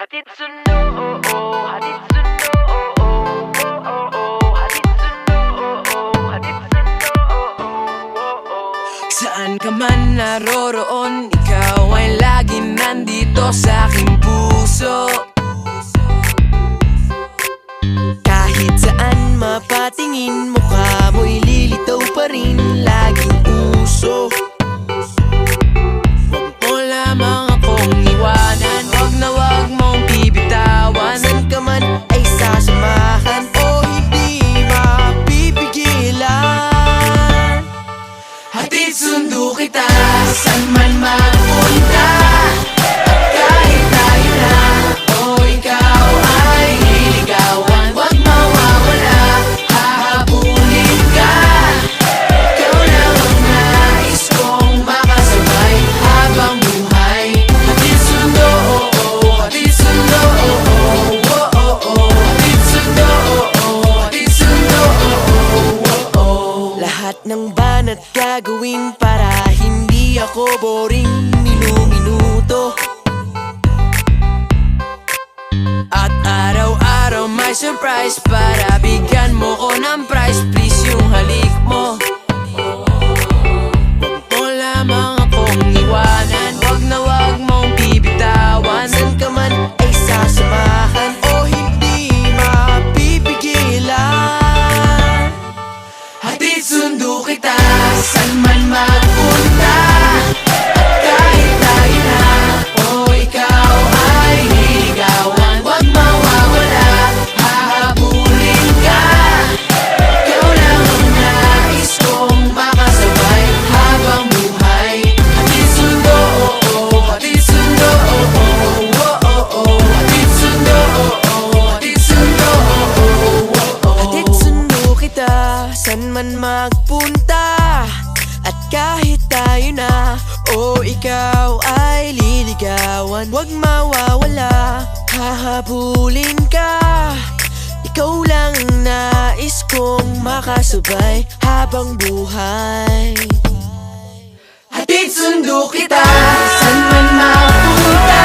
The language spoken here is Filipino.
hatid sundo, hatid sundo, hatid sundo, hatid sundo. Saan ka man naroroon, ikaw ay laging nandito sa aking puso. Kahit saan mapatingin, mukha mo'y lilitaw pa rin, laging uso. Huwag mo lamang akong iwanan, huwag na huwag mong bibitawan. Saan ka man ay sasamahan o hindi mapipigilan. Hatid sundo kita, saan man mapunta. At kahit tayo na o ikaw ay liligawan, huwag mawawala, hahabulin ka. Ikaw lang ang nais kong makasabay habang buhay. Hatid sundo, hatid sundo, hatid sundo, hatid sundo. Lahat ng banat gagawin para hindi ako boring minuto. At araw-araw may surprise para bigyan mo ko ng prize. Please yung halik mo, huwag mo lamang akong iwanan, huwag na huwag mong bibitawan. Saan ka man ay sasamahan o hindi mapipigilan. Hatid sundo kita, saan man magpunta. At kahit tayo na o ikaw ay liligawan, huwag mawawala, hahabulin ka. Ikaw lang ang nais kong makasabay habang buhay. Hatid sundo, hatid sundo, hatid sundo, hatid sundo. Hatid sundo kita, saan man magpunta. At kahit tayo na o ikaw ay liligawan, huwag mawawala, hahabulin ka. Ikaw lang ang nais kong makasabay habang buhay. Hatid sundo kita, saan man mapunta.